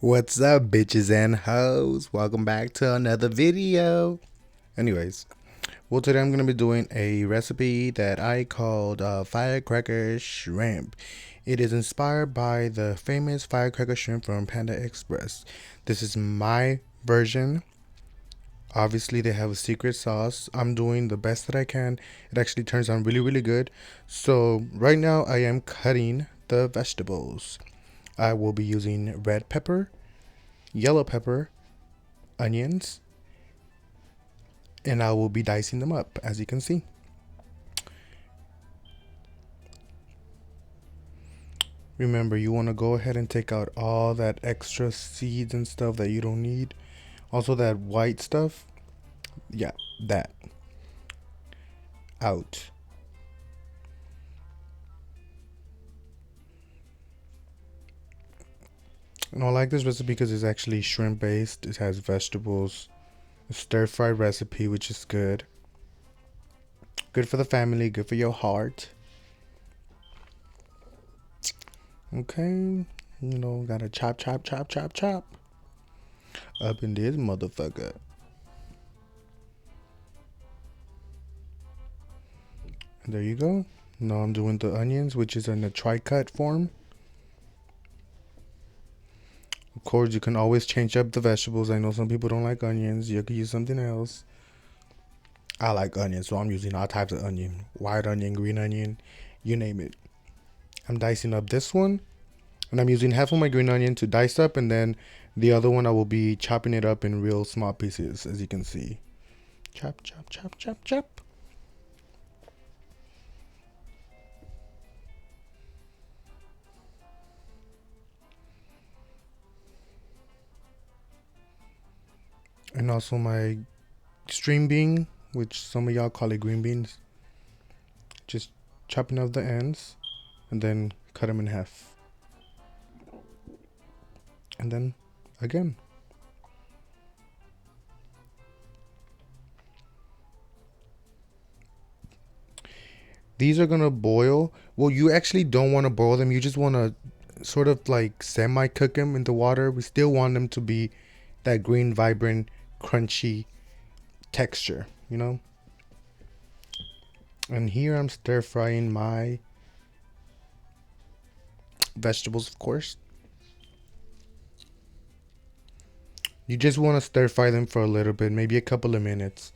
What's up, bitches and hoes? Welcome back to another video. Anyways, well, today I'm going to be doing a recipe that I called Firecracker Shrimp. It is inspired by the famous Firecracker Shrimp from Panda Express. This is my version. Obviously, they have a secret sauce. I'm doing the best that I can. It actually turns out really, really good. So, right now, I am cutting the vegetables. I will be using red pepper, yellow pepper, onions, and I will be dicing them up, as you can see. Remember, you want to go ahead and take out all that extra seeds and stuff that you don't need. Also, that white stuff, yeah, that out. And I like this recipe because it's actually shrimp based. It has vegetables, a stir fried recipe, which is good. Good for the family, good for your heart. Okay, gotta chop, chop, chop, chop, chop. Up in this motherfucker. And there you go. Now I'm doing the onions, which is in a tri-cut form. Of course, you can always change up the vegetables. I know some people don't like onions. You could use something else. I like onions, so I'm using all types of onion. White onion, green onion, you name it. I'm dicing up this one, and I'm using half of my green onion to dice up, and then the other one I will be chopping it up in real small pieces, as you can see. Chop, chop, chop, chop, chop. And also my string bean, which some of y'all call it green beans. Just chopping off the ends, and then cut them in half. And then again. These are gonna boil. Well, you actually don't want to boil them. You just want to sort of like semi-cook them in the water. We still want them to be that green, vibrant, crunchy texture. And here I'm stir frying my vegetables, of course. You just want to stir fry them for a little bit, maybe a couple of minutes,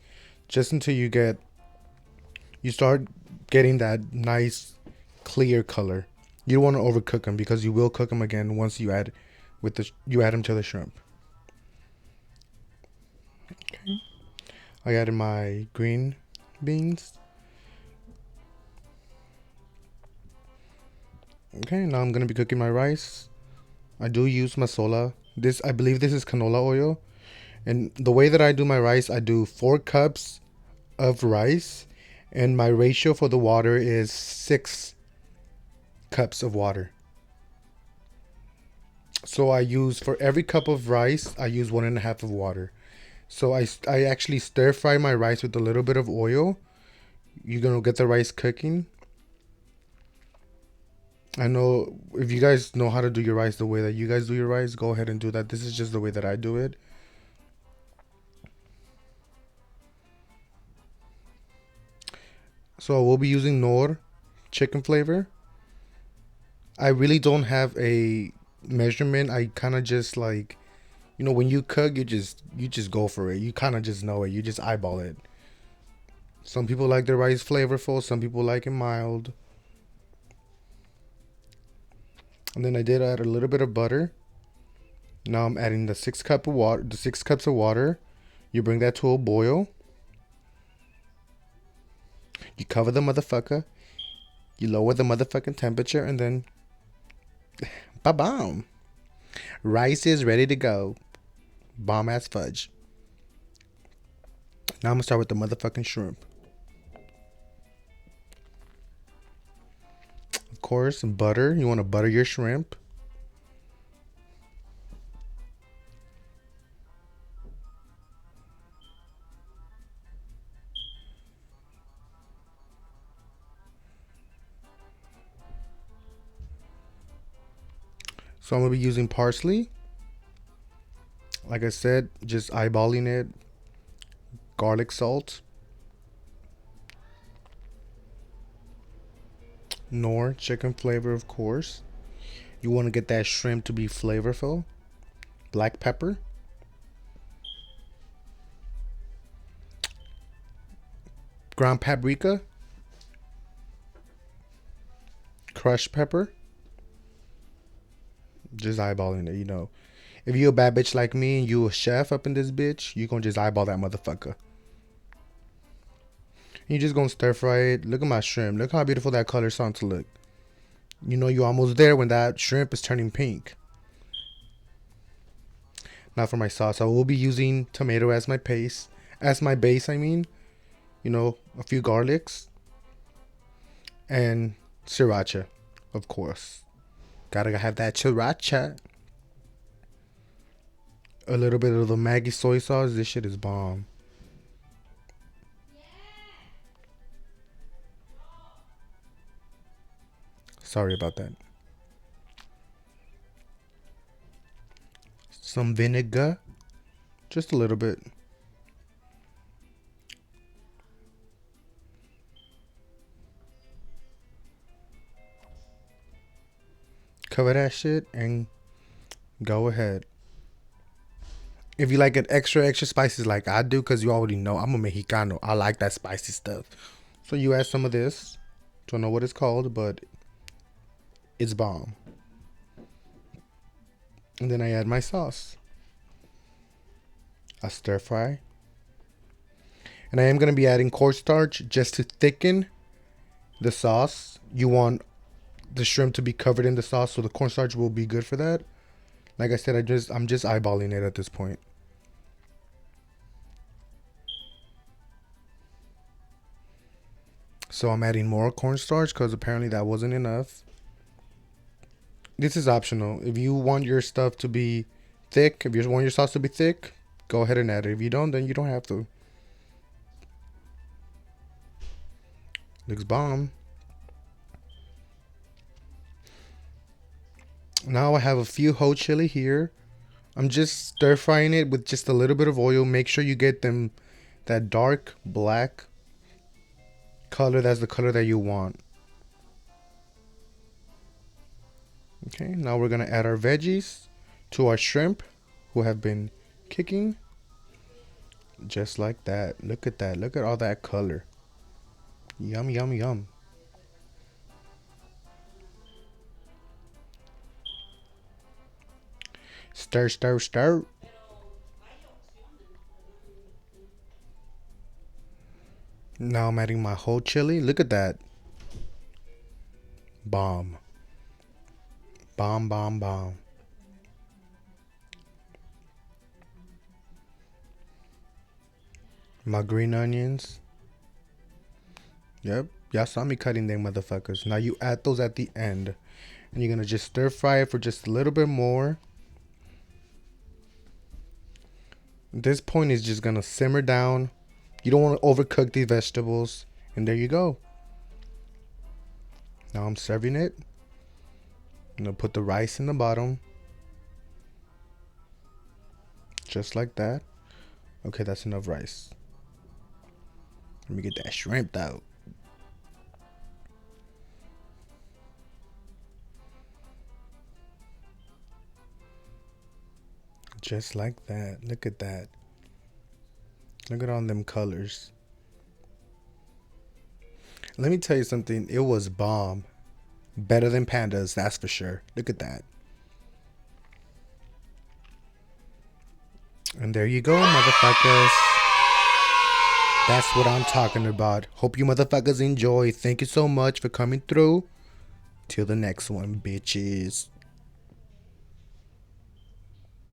just until you start getting that nice clear color. You don't want to overcook them because you will cook them again once you add them to the shrimp. Okay. I added my green beans. Okay, now I'm gonna be cooking my rice. I do use masola. I believe this is canola oil. And the way that I do my rice, I do 4 cups of rice, and my ratio for the water is 6 cups of water. So I use for every cup of rice, I use 1.5 of water. So I actually stir fry my rice with a little bit of oil. You're gonna get the rice cooking. I know if you guys know how to do your rice the way that you guys do your rice, go ahead and do that. This is just the way that I do it. So I will be using Knorr chicken flavor. I really don't have a measurement. I kind of just like, when you cook, you just go for it. You kind of just know it. You just eyeball it. Some people like their rice flavorful. Some people like it mild. And then I did add a little bit of butter. Now I'm adding the 6 cup of water. The 6 cups of water. You bring that to a boil. You cover the motherfucker. You lower the motherfucking temperature, and then, ba-bam, rice is ready to go. Bomb ass fudge. Now I'm gonna start with the motherfucking shrimp. Of course, butter. You want to butter your shrimp. So I'm gonna be using parsley. Like I said, just eyeballing it. Garlic salt. Nor chicken flavor, of course. You want to get that shrimp to be flavorful. Black pepper. Ground paprika. Crushed pepper. Just eyeballing it, you know. If you a bad bitch like me and you a chef up in this bitch, you gonna just eyeball that motherfucker. You just gonna stir fry it. Look at my shrimp. Look how beautiful that color starting to look. You know you're almost there when that shrimp is turning pink. Now for my sauce, I will be using tomato as my paste, as my base. I mean, you know, a few garlics and sriracha, of course. Gotta have that sriracha. A little bit of the Maggi soy sauce. This shit is bomb. Sorry about that. Some vinegar. Just a little bit. Cover that shit and go ahead. If you like it extra spicy like I do, because you already know I'm a Mexicano. I like that spicy stuff. So you add some of this. Don't know what it's called, but it's bomb. And then I add my sauce. I stir fry. And I am going to be adding cornstarch just to thicken the sauce. You want the shrimp to be covered in the sauce, so the cornstarch will be good for that. Like I said, I'm just eyeballing it at this point. So I'm adding more cornstarch because apparently that wasn't enough. This is optional. If you want your stuff to be thick, if you want your sauce to be thick, go ahead and add it. If you don't, then you don't have to. Looks bomb. Now I have a few whole chili here. I'm just stir frying it with just a little bit of oil. Make sure you get them that dark black color. That's the color that you want. Okay, now we're gonna add our veggies to our shrimp who have been kicking. Just like that. Look at that. Look at all that color. Yum, yum, yum. Stir, stir, stir. Now I'm adding my whole chili. Look at that. Bomb. Bomb, bomb, bomb. My green onions. Yep. Y'all saw me cutting them motherfuckers. Now you add those at the end. And you're going to just stir fry it for just a little bit more. This point is just going to simmer down. You don't want to overcook these vegetables. And there you go. Now I'm serving it. I'm going to put the rice in the bottom. Just like that. Okay, that's enough rice. Let me get that shrimp out. Just like that. Look at that. Look at all them colors. Let me tell you something. It was bomb. Better than Panda's, that's for sure. Look at that. And there you go, motherfuckers. That's what I'm talking about. Hope you motherfuckers enjoy. Thank you so much for coming through. Till the next one, bitches.